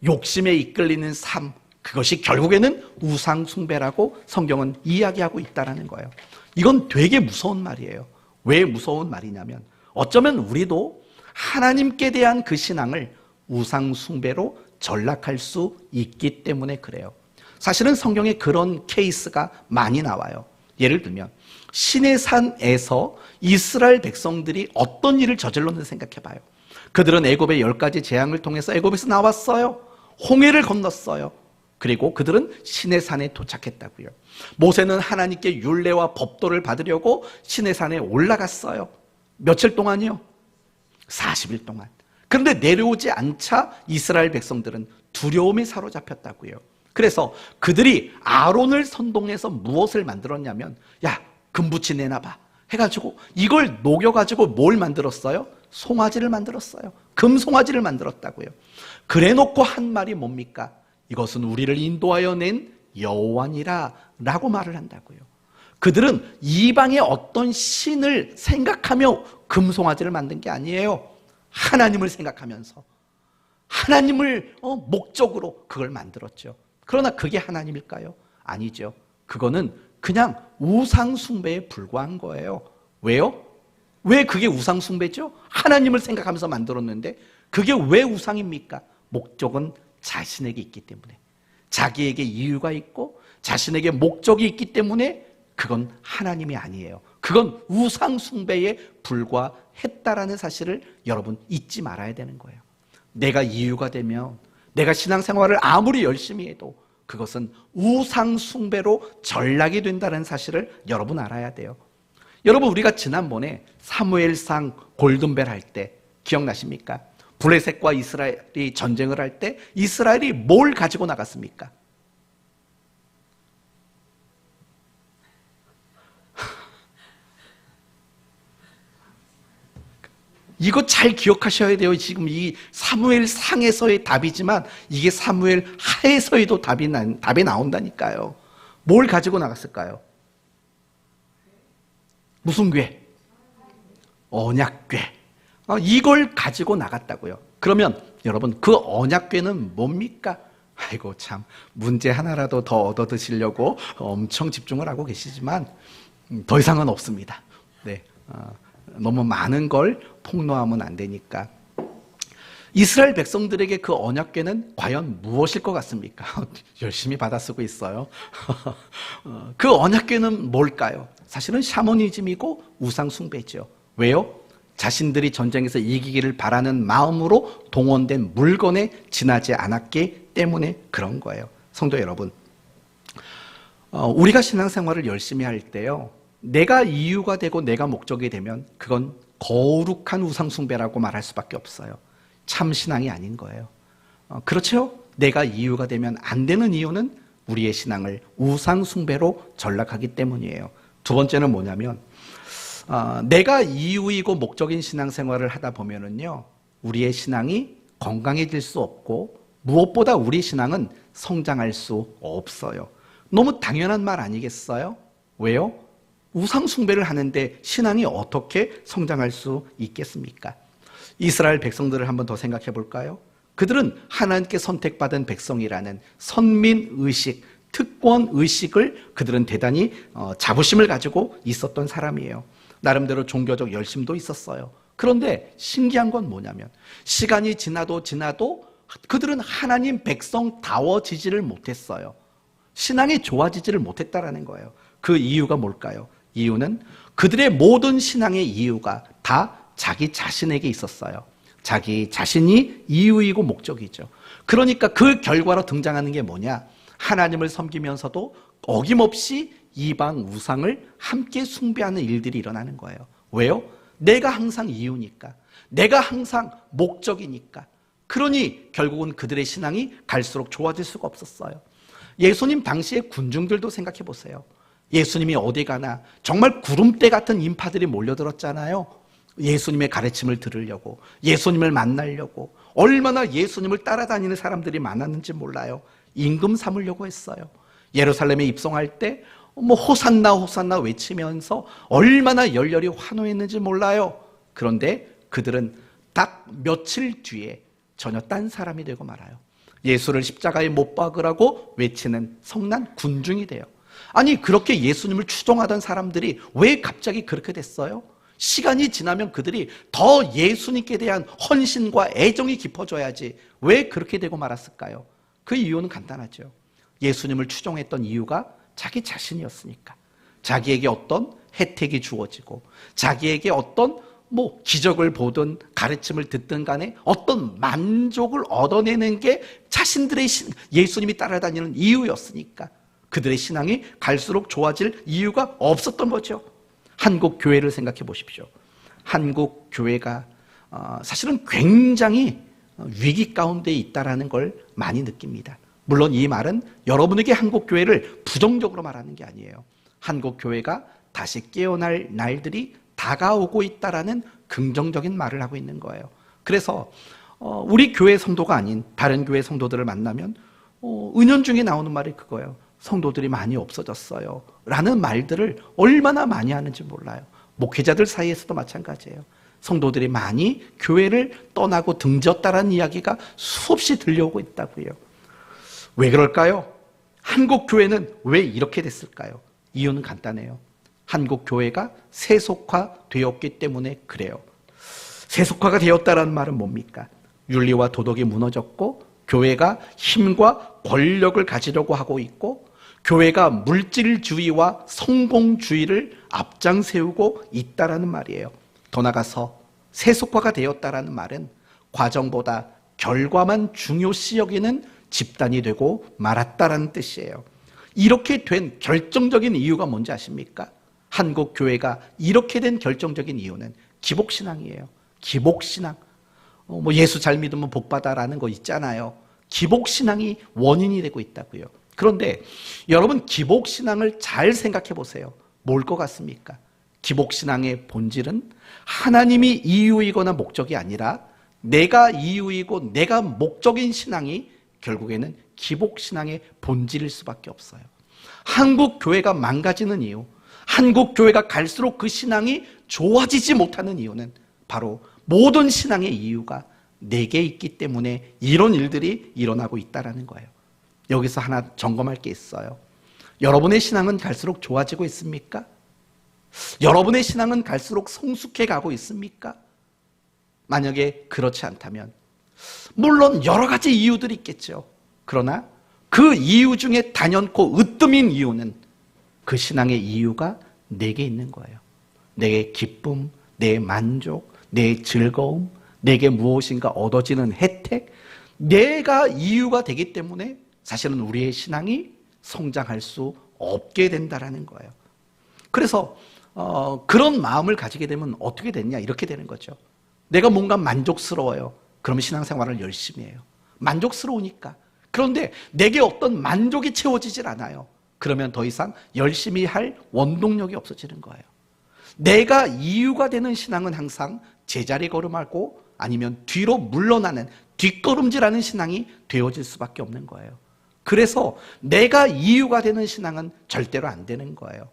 욕심에 이끌리는 삶, 그것이 결국에는 우상 숭배라고 성경은 이야기하고 있다는 거예요. 이건 되게 무서운 말이에요. 왜 무서운 말이냐면 어쩌면 우리도 하나님께 대한 그 신앙을 우상 숭배로 전락할 수 있기 때문에 그래요. 사실은 성경에 그런 케이스가 많이 나와요. 예를 들면 시내 산에서 이스라엘 백성들이 어떤 일을 저질렀는지 생각해 봐요. 그들은 애굽의 10가지 재앙을 통해서 애굽에서 나왔어요. 홍해를 건넜어요. 그리고 그들은 시내산에 도착했다고요. 모세는 하나님께 율례와 법도를 받으려고 시내산에 올라갔어요. 며칠 동안이요? 40일 동안. 그런데 내려오지 않자 이스라엘 백성들은 두려움에 사로잡혔다고요. 그래서 그들이 아론을 선동해서 무엇을 만들었냐면, 야, 금붙이 내놔봐 해가지고 이걸 녹여가지고 뭘 만들었어요? 송아지를 만들었어요. 금송아지를 만들었다고요. 그래놓고 한 말이 뭡니까? 이것은 우리를 인도하여 낸 여호와니라 라고 말을 한다고요. 그들은 이방의 어떤 신을 생각하며 금송아지를 만든 게 아니에요. 하나님을 생각하면서 하나님을 목적으로 그걸 만들었죠. 그러나 그게 하나님일까요? 아니죠. 그거는 그냥 우상 숭배에 불과한 거예요. 왜요? 왜 그게 우상 숭배죠? 하나님을 생각하면서 만들었는데 그게 왜 우상입니까? 목적은 자신에게 있기 때문에, 자기에게 이유가 있고 자신에게 목적이 있기 때문에 그건 하나님이 아니에요. 그건 우상 숭배에 불과했다라는 사실을 여러분 잊지 말아야 되는 거예요. 내가 이유가 되면 내가 신앙생활을 아무리 열심히 해도 그것은 우상 숭배로 전락이 된다는 사실을 여러분 알아야 돼요. 여러분, 우리가 지난번에 사무엘상 골든벨 할 때 기억나십니까? 블레셋과 이스라엘이 전쟁을 할 때 이스라엘이 뭘 가지고 나갔습니까? 이거 잘 기억하셔야 돼요. 지금 이 사무엘 상에서의 답이지만 이게 사무엘 하에서에도 답이 나온다니까요. 뭘 가지고 나갔을까요? 무슨 궤? 언약궤. 이걸 가지고 나갔다고요. 그러면 여러분, 그 언약궤는 뭡니까? 아이고 참, 문제 하나라도 더 얻어 드시려고 엄청 집중을 하고 계시지만 더 이상은 없습니다. 네, 너무 많은 걸 폭로하면 안 되니까. 이스라엘 백성들에게 그 언약궤는 과연 무엇일 것 같습니까? 열심히 받아 쓰고 있어요. 그 언약궤는 뭘까요? 사실은 샤머니즘이고 우상 숭배죠. 왜요? 자신들이 전쟁에서 이기기를 바라는 마음으로 동원된 물건에 지나지 않았기 때문에 그런 거예요. 성도 여러분, 우리가 신앙생활을 열심히 할 때요, 내가 이유가 되고 내가 목적이 되면 그건 거룩한 우상 숭배라고 말할 수밖에 없어요. 참 신앙이 아닌 거예요. 그렇죠? 내가 이유가 되면 안 되는 이유는 우리의 신앙을 우상 숭배로 전락하기 때문이에요. 두 번째는 뭐냐면, 내가 이유이고 목적인 신앙생활을 하다 보면은요, 우리의 신앙이 건강해질 수 없고 무엇보다 우리 신앙은 성장할 수 없어요. 너무 당연한 말 아니겠어요? 왜요? 우상 숭배를 하는데 신앙이 어떻게 성장할 수 있겠습니까? 이스라엘 백성들을 한번 더 생각해 볼까요? 그들은 하나님께 선택받은 백성이라는 선민의식, 특권의식을 그들은 대단히 자부심을 가지고 있었던 사람이에요. 나름대로 종교적 열심도 있었어요. 그런데 신기한 건 뭐냐면, 시간이 지나도 그들은 하나님 백성다워지지를 못했어요. 신앙이 좋아지지를 못했다라는 거예요. 그 이유가 뭘까요? 이유는 그들의 모든 신앙의 이유가 다 자기 자신에게 있었어요. 자기 자신이 이유이고 목적이죠. 그러니까 그 결과로 등장하는 게 뭐냐? 하나님을 섬기면서도 어김없이 이방 우상을 함께 숭배하는 일들이 일어나는 거예요. 왜요? 내가 항상 이유니까. 내가 항상 목적이니까. 그러니 결국은 그들의 신앙이 갈수록 좋아질 수가 없었어요. 예수님 당시의 군중들도 생각해 보세요. 예수님이 어디 가나 정말 구름대 같은 인파들이 몰려들었잖아요. 예수님의 가르침을 들으려고, 예수님을 만나려고. 얼마나 예수님을 따라다니는 사람들이 많았는지 몰라요. 임금 삼으려고 했어요. 예루살렘에 입성할 때 호산나 호산나 외치면서 얼마나 열렬히 환호했는지 몰라요. 그런데 그들은 딱 며칠 뒤에 전혀 딴 사람이 되고 말아요. 예수를 십자가에 못 박으라고 외치는 성난 군중이 돼요. 아니, 그렇게 예수님을 추종하던 사람들이 왜 갑자기 그렇게 됐어요? 시간이 지나면 그들이 더 예수님께 대한 헌신과 애정이 깊어져야지 왜 그렇게 되고 말았을까요? 그 이유는 간단하죠. 예수님을 추종했던 이유가 자기 자신이었으니까. 자기에게 어떤 혜택이 주어지고, 자기에게 어떤 기적을 보든 가르침을 듣든 간에 어떤 만족을 얻어내는 게 자신들의 예수님이 따라다니는 이유였으니까 그들의 신앙이 갈수록 좋아질 이유가 없었던 거죠. 한국 교회를 생각해 보십시오. 한국 교회가 사실은 굉장히 위기 가운데 있다라는 걸 많이 느낍니다. 물론 이 말은 여러분에게 한국 교회를 부정적으로 말하는 게 아니에요. 한국 교회가 다시 깨어날 날들이 다가오고 있다라는 긍정적인 말을 하고 있는 거예요. 그래서 우리 교회 성도가 아닌 다른 교회 성도들을 만나면 은연중에 나오는 말이 그거예요. 성도들이 많이 없어졌어요 라는 말들을 얼마나 많이 하는지 몰라요. 목회자들 사이에서도 마찬가지예요. 성도들이 많이 교회를 떠나고 등졌다라는 이야기가 수없이 들려오고 있다고요. 왜 그럴까요? 한국 교회는 왜 이렇게 됐을까요? 이유는 간단해요. 한국 교회가 세속화되었기 때문에 그래요. 세속화가 되었다는 말은 뭡니까? 윤리와 도덕이 무너졌고, 교회가 힘과 권력을 가지려고 하고 있고, 교회가 물질주의와 성공주의를 앞장세우고 있다라는 말이에요. 더 나아가서 세속화가 되었다라는 말은 과정보다 결과만 중요시 여기는 집단이 되고 말았다라는 뜻이에요. 이렇게 된 결정적인 이유가 뭔지 아십니까? 한국 교회가 이렇게 된 결정적인 이유는 기복신앙이에요. 기복신앙. 예수 잘 믿으면 복받아라는 거 있잖아요. 기복신앙이 원인이 되고 있다고요. 그런데 여러분, 기복신앙을 잘 생각해 보세요. 뭘 것 같습니까? 기복신앙의 본질은 하나님이 이유이거나 목적이 아니라 내가 이유이고 내가 목적인 신앙이 결국에는 기복신앙의 본질일 수밖에 없어요. 한국 교회가 망가지는 이유, 한국 교회가 갈수록 그 신앙이 좋아지지 못하는 이유는 바로 모든 신앙의 이유가 내게 있기 때문에 이런 일들이 일어나고 있다는 거예요. 여기서 하나 점검할 게 있어요. 여러분의 신앙은 갈수록 좋아지고 있습니까? 여러분의 신앙은 갈수록 성숙해 가고 있습니까? 만약에 그렇지 않다면 물론 여러 가지 이유들이 있겠죠. 그러나 그 이유 중에 단연코 으뜸인 이유는 그 신앙의 이유가 내게 있는 거예요. 내 기쁨, 내 만족, 내 즐거움, 내게 무엇인가 얻어지는 혜택, 내가 이유가 되기 때문에 사실은 우리의 신앙이 성장할 수 없게 된다라는 거예요. 그래서 그런 마음을 가지게 되면 어떻게 되냐, 이렇게 되는 거죠. 내가 뭔가 만족스러워요. 그러면 신앙생활을 열심히 해요. 만족스러우니까. 그런데 내게 어떤 만족이 채워지질 않아요. 그러면 더 이상 열심히 할 원동력이 없어지는 거예요. 내가 이유가 되는 신앙은 항상 제자리 걸음하고 아니면 뒤로 물러나는 뒷걸음질하는 신앙이 되어질 수밖에 없는 거예요. 그래서 내가 이유가 되는 신앙은 절대로 안 되는 거예요.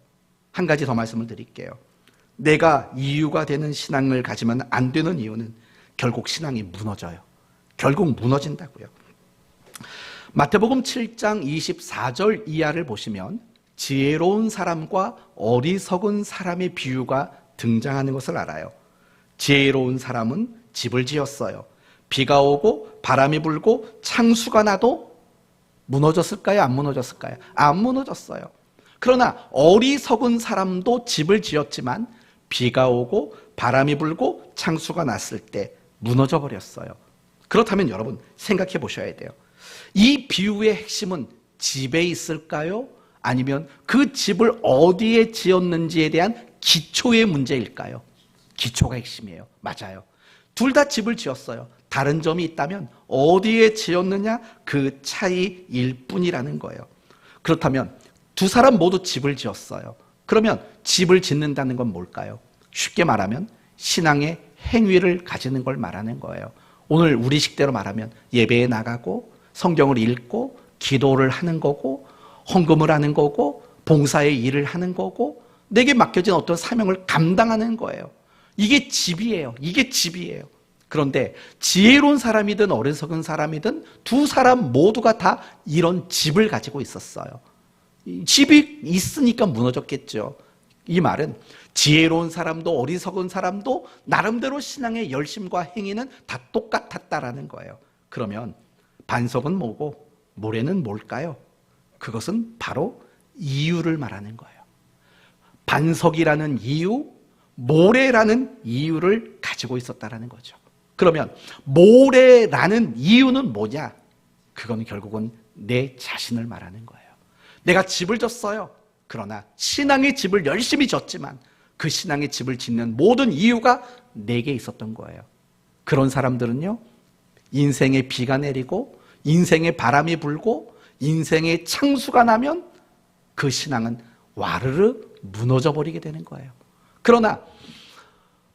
한 가지 더 말씀을 드릴게요. 내가 이유가 되는 신앙을 가지면 안 되는 이유는 결국 신앙이 무너져요. 결국 무너진다고요. 마태복음 7장 24절 이하를 보시면 지혜로운 사람과 어리석은 사람의 비유가 등장하는 것을 알아요. 지혜로운 사람은 집을 지었어요. 비가 오고 바람이 불고 창수가 나도 무너졌을까요? 안 무너졌을까요? 안 무너졌어요. 그러나 어리석은 사람도 집을 지었지만 비가 오고 바람이 불고 창수가 났을 때 무너져 버렸어요. 그렇다면 여러분 생각해 보셔야 돼요. 이 비유의 핵심은 집에 있을까요? 아니면 그 집을 어디에 지었는지에 대한 기초의 문제일까요? 기초가 핵심이에요. 맞아요. 둘 다 집을 지었어요. 다른 점이 있다면 어디에 지었느냐, 그 차이일 뿐이라는 거예요. 그렇다면 두 사람 모두 집을 지었어요. 그러면 집을 짓는다는 건 뭘까요? 쉽게 말하면 신앙의 행위를 가지는 걸 말하는 거예요. 오늘 우리 식대로 말하면 예배에 나가고 성경을 읽고 기도를 하는 거고 헌금을 하는 거고 봉사의 일을 하는 거고 내게 맡겨진 어떤 사명을 감당하는 거예요. 이게 집이에요. 이게 집이에요. 그런데 지혜로운 사람이든 어리석은 사람이든 두 사람 모두가 다 이런 집을 가지고 있었어요. 집이 있으니까 무너졌겠죠. 이 말은 지혜로운 사람도 어리석은 사람도 나름대로 신앙의 열심과 행위는 다 똑같았다라는 거예요. 그러면 반석은 뭐고 모래는 뭘까요? 그것은 바로 이유를 말하는 거예요. 반석이라는 이유, 모래라는 이유를 가지고 있었다라는 거죠. 그러면 모래라는 이유는 뭐냐? 그건 결국은 내 자신을 말하는 거예요. 내가 집을 졌어요. 그러나 신앙의 집을 열심히 졌지만 그 신앙의 집을 짓는 모든 이유가 내게 있었던 거예요. 그런 사람들은요, 인생에 비가 내리고 인생에 바람이 불고 인생에 창수가 나면 그 신앙은 와르르 무너져 버리게 되는 거예요. 그러나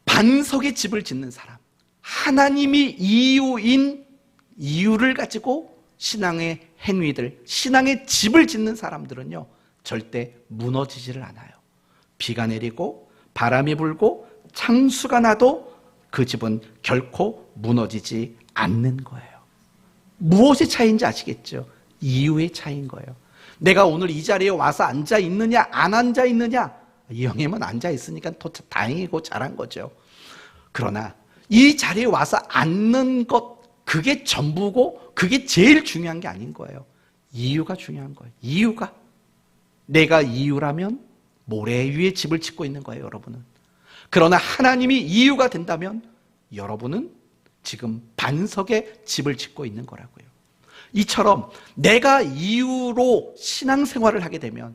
반석의 집을 짓는 사람, 하나님이 이유인 이유를 가지고 신앙의 행위들, 신앙의 집을 짓는 사람들은요, 절대 무너지지를 않아요. 비가 내리고 바람이 불고 창수가 나도 그 집은 결코 무너지지 않는 거예요. 무엇의 차이인지 아시겠죠? 이유의 차이인 거예요. 내가 오늘 이 자리에 와서 앉아 있느냐 안 앉아 있느냐, 이 형님은 앉아 있으니까 더 다행이고 잘한 거죠. 그러나 이 자리에 와서 앉는 것, 그게 전부고 그게 제일 중요한 게 아닌 거예요. 이유가 중요한 거예요. 이유가. 내가 이유라면 모래 위에 집을 짓고 있는 거예요, 여러분은. 그러나 하나님이 이유가 된다면 여러분은 지금 반석에 집을 짓고 있는 거라고요. 이처럼 내가 이유로 신앙생활을 하게 되면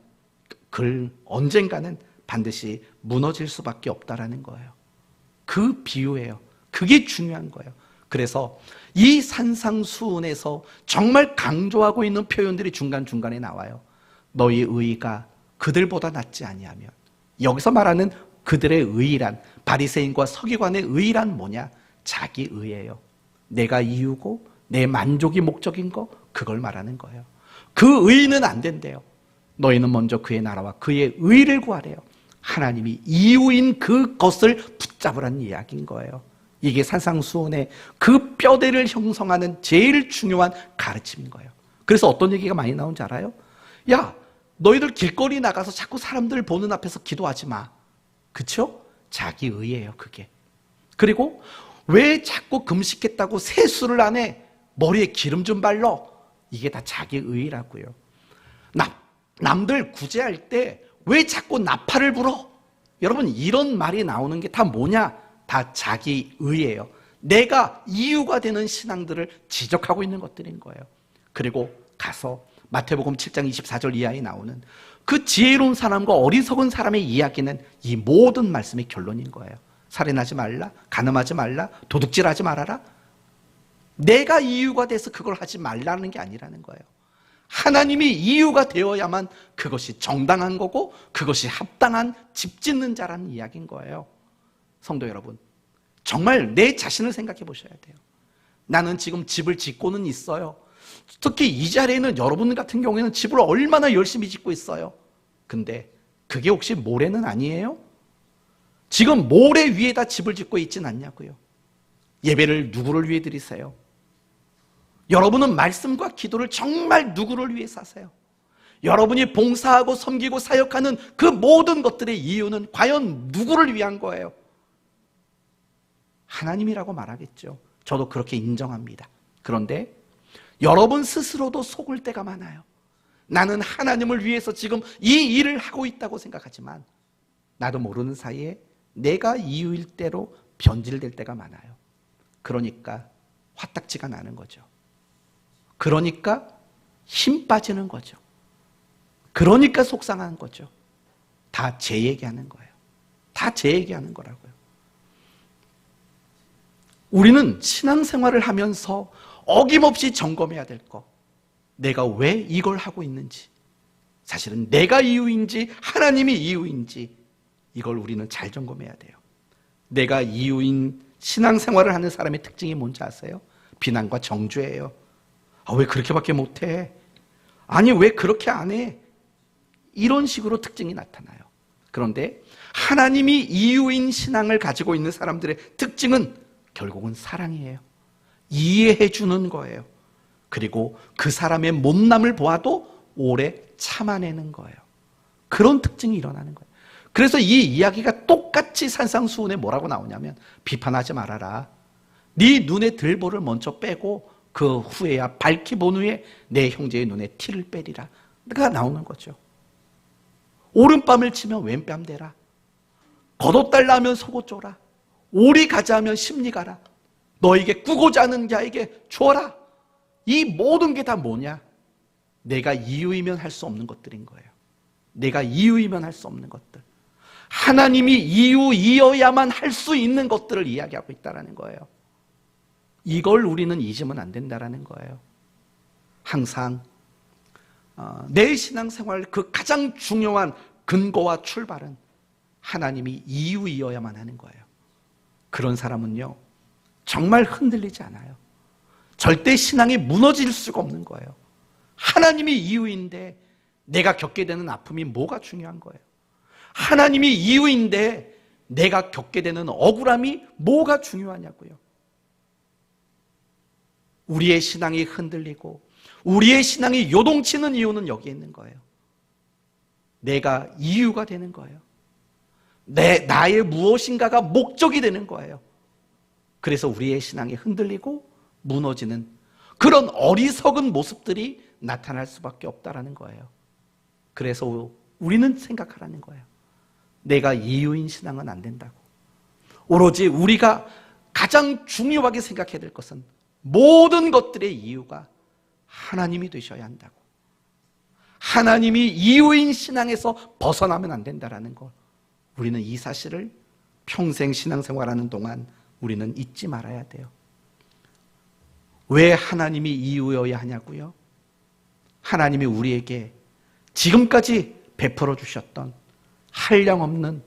그 언젠가는 반드시 무너질 수밖에 없다라는 거예요. 그 비유예요. 그게 중요한 거예요. 그래서 이 산상수훈에서 정말 강조하고 있는 표현들이 중간중간에 나와요. 너희 의가 그들보다 낫지 아니하면. 여기서 말하는 그들의 의란, 바리새인과 서기관의 의란 뭐냐? 자기 의예요. 내가 이유고 내 만족이 목적인 거, 그걸 말하는 거예요. 그 의는 안 된대요. 너희는 먼저 그의 나라와 그의 의를 구하래요. 하나님이 이유인 그것을 붙잡으라는 이야기인 거예요. 이게 산상수훈의 그 뼈대를 형성하는 제일 중요한 가르침인 거예요. 그래서 어떤 얘기가 많이 나오는지 알아요? 야, 너희들 길거리 나가서 자꾸 사람들 보는 앞에서 기도하지 마. 그쵸? 자기의예요, 그게. 그리고 왜 자꾸 금식했다고 세수를 안 해? 머리에 기름 좀 발라? 이게 다 자기의라고요. 남들 구제할 때 왜 자꾸 나팔을 불어? 여러분, 이런 말이 나오는 게 다 뭐냐? 다 자기의예요. 내가 이유가 되는 신앙들을 지적하고 있는 것들인 거예요. 그리고 가서 마태복음 7장 24절 이하에 나오는 그 지혜로운 사람과 어리석은 사람의 이야기는 이 모든 말씀의 결론인 거예요. 살인하지 말라, 간음하지 말라, 도둑질하지 말아라. 내가 이유가 돼서 그걸 하지 말라는 게 아니라는 거예요. 하나님이 이유가 되어야만 그것이 정당한 거고 그것이 합당한 집 짓는 자라는 이야기인 거예요. 성도 여러분, 정말 내 자신을 생각해 보셔야 돼요. 나는 지금 집을 짓고는 있어요. 특히 이 자리에는 여러분 같은 경우에는 집을 얼마나 열심히 짓고 있어요. 근데 그게 혹시 모래는 아니에요? 지금 모래 위에다 집을 짓고 있진 않냐고요. 예배를 누구를 위해 드리세요? 여러분은 말씀과 기도를 정말 누구를 위해 사세요? 여러분이 봉사하고 섬기고 사역하는 그 모든 것들의 이유는 과연 누구를 위한 거예요? 하나님이라고 말하겠죠. 저도 그렇게 인정합니다. 그런데 여러분 스스로도 속을 때가 많아요. 나는 하나님을 위해서 지금 이 일을 하고 있다고 생각하지만 나도 모르는 사이에 내가 이유일 대로 변질될 때가 많아요. 그러니까 화딱지가 나는 거죠. 그러니까 힘 빠지는 거죠. 그러니까 속상한 거죠. 다 제 얘기하는 거예요. 다 제 얘기하는 거라고요. 우리는 신앙생활을 하면서 어김없이 점검해야 될 거. 내가 왜 이걸 하고 있는지, 사실은 내가 이유인지 하나님이 이유인지 이걸 우리는 잘 점검해야 돼요. 내가 이유인 신앙생활을 하는 사람의 특징이 뭔지 아세요? 비난과 정죄예요. 왜 그렇게밖에 못해? 아니, 왜 그렇게 안 해? 이런 식으로 특징이 나타나요. 그런데 하나님이 이유인 신앙을 가지고 있는 사람들의 특징은 결국은 사랑이에요. 이해해 주는 거예요. 그리고 그 사람의 못남을 보아도 오래 참아내는 거예요. 그런 특징이 일어나는 거예요. 그래서 이 이야기가 똑같이 산상수훈에 뭐라고 나오냐면 비판하지 말아라. 네 눈에 들보를 먼저 빼고 그 후에야 밝히 본 후에 내 형제의 눈에 티를 빼리라. 가 나오는 거죠. 오른뺨을 치면 왼뺨 대라. 겉옷달라 하면 속옷 줘라. 오리 가자 하면 심리 가라. 너에게 꾸고자 하는 자에게 주어라. 이 모든 게 다 뭐냐? 내가 이유이면 할 수 없는 것들인 거예요. 내가 이유이면 할 수 없는 것들. 하나님이 이유이어야만 할 수 있는 것들을 이야기하고 있다는 거예요. 이걸 우리는 잊으면 안 된다는 거예요. 항상 내 신앙생활 그 가장 중요한 근거와 출발은 하나님이 이유이어야만 하는 거예요. 그런 사람은요, 정말 흔들리지 않아요. 절대 신앙이 무너질 수가 없는 거예요. 하나님이 이유인데 내가 겪게 되는 아픔이 뭐가 중요한 거예요? 하나님이 이유인데 내가 겪게 되는 억울함이 뭐가 중요하냐고요. 우리의 신앙이 흔들리고 우리의 신앙이 요동치는 이유는 여기에 있는 거예요. 내가 이유가 되는 거예요. 나의 무엇인가가 목적이 되는 거예요. 그래서 우리의 신앙이 흔들리고 무너지는 그런 어리석은 모습들이 나타날 수밖에 없다라는 거예요. 그래서 우리는 생각하라는 거예요. 내가 이유인 신앙은 안 된다고. 오로지 우리가 가장 중요하게 생각해야 될 것은 모든 것들의 이유가 하나님이 되셔야 한다고. 하나님이 이유인 신앙에서 벗어나면 안 된다라는 것. 우리는 이 사실을 평생 신앙생활하는 동안 우리는 잊지 말아야 돼요. 왜 하나님이 이유여야 하냐고요? 하나님이 우리에게 지금까지 베풀어 주셨던 한량없는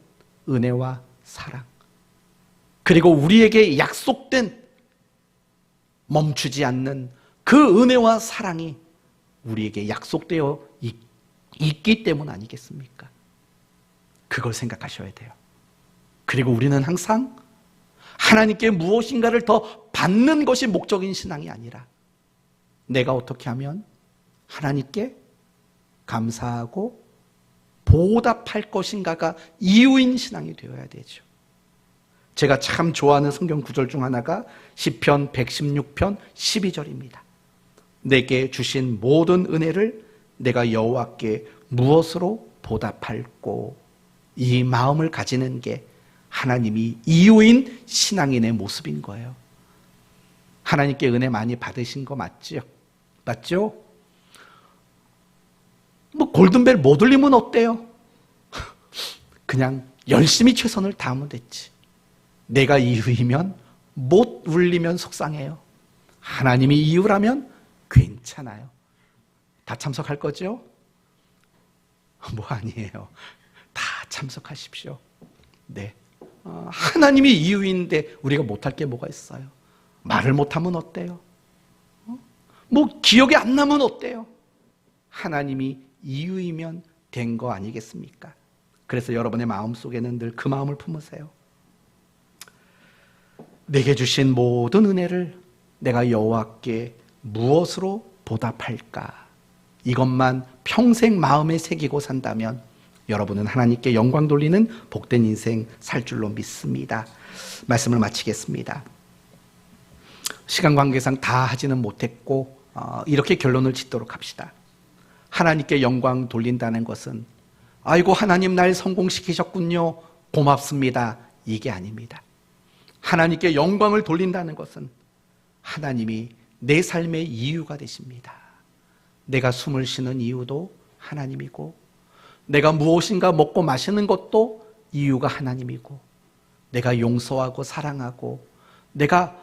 은혜와 사랑, 그리고 우리에게 약속된 멈추지 않는 그 은혜와 사랑이 우리에게 약속되어 있기 때문 아니겠습니까? 그걸 생각하셔야 돼요. 그리고 우리는 항상 하나님께 무엇인가를 더 받는 것이 목적인 신앙이 아니라 내가 어떻게 하면 하나님께 감사하고 보답할 것인가가 이유인 신앙이 되어야 되죠. 제가 참 좋아하는 성경 구절 중 하나가 시편 116편 12절입니다. 내게 주신 모든 은혜를 내가 여호와께 무엇으로 보답할꼬. 이 마음을 가지는 게 하나님이 이유인 신앙인의 모습인 거예요. 하나님께 은혜 많이 받으신 거 맞죠? 맞죠? 뭐 골든벨 못 울리면 어때요? 그냥 열심히 최선을 다하면 됐지. 내가 이유이면 못 울리면 속상해요. 하나님이 이유라면 괜찮아요. 다 참석할 거죠? 뭐 아니에요. 다 참석하십시오. 네. 하나님이 이유인데 우리가 못할 게 뭐가 있어요? 말을 못하면 어때요? 뭐 기억이 안 나면 어때요? 하나님이 이유이면 된 거 아니겠습니까? 그래서 여러분의 마음속에는 늘 그 마음을 품으세요. 내게 주신 모든 은혜를 내가 여호와께 무엇으로 보답할까? 이것만 평생 마음에 새기고 산다면 여러분은 하나님께 영광 돌리는 복된 인생 살 줄로 믿습니다. 말씀을 마치겠습니다. 시간 관계상 다 하지는 못했고 이렇게 결론을 짓도록 합시다. 하나님께 영광 돌린다는 것은 아이고 하나님 날 성공시키셨군요. 고맙습니다. 이게 아닙니다. 하나님께 영광을 돌린다는 것은 하나님이 내 삶의 이유가 되십니다. 내가 숨을 쉬는 이유도 하나님이고 내가 무엇인가 먹고 마시는 것도 이유가 하나님이고 내가 용서하고 사랑하고 내가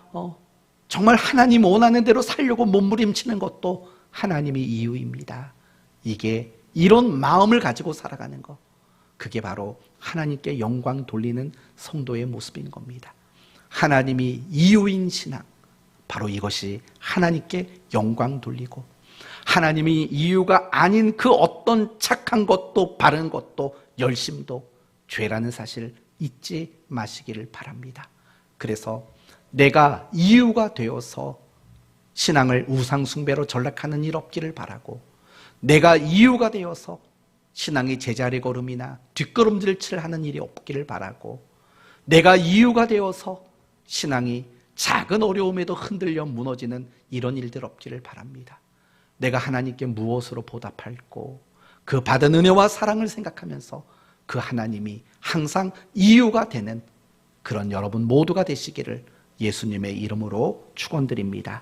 정말 하나님 원하는 대로 살려고 몸부림치는 것도 하나님이 이유입니다. 이게 이런 마음을 가지고 살아가는 것, 그게 바로 하나님께 영광 돌리는 성도의 모습인 겁니다. 하나님이 이유인 신앙, 바로 이것이 하나님께 영광 돌리고 하나님이 이유가 아닌 그 어떤 착한 것도 바른 것도 열심도 죄라는 사실 잊지 마시기를 바랍니다. 그래서 내가 이유가 되어서 신앙을 우상 숭배로 전락하는 일 없기를 바라고 내가 이유가 되어서 신앙이 제자리 걸음이나 뒷걸음질을 하는 일이 없기를 바라고 내가 이유가 되어서 신앙이 작은 어려움에도 흔들려 무너지는 이런 일들 없기를 바랍니다. 내가 하나님께 무엇으로 보답할꼬 그 받은 은혜와 사랑을 생각하면서 그 하나님이 항상 이유가 되는 그런 여러분 모두가 되시기를 예수님의 이름으로 축원드립니다.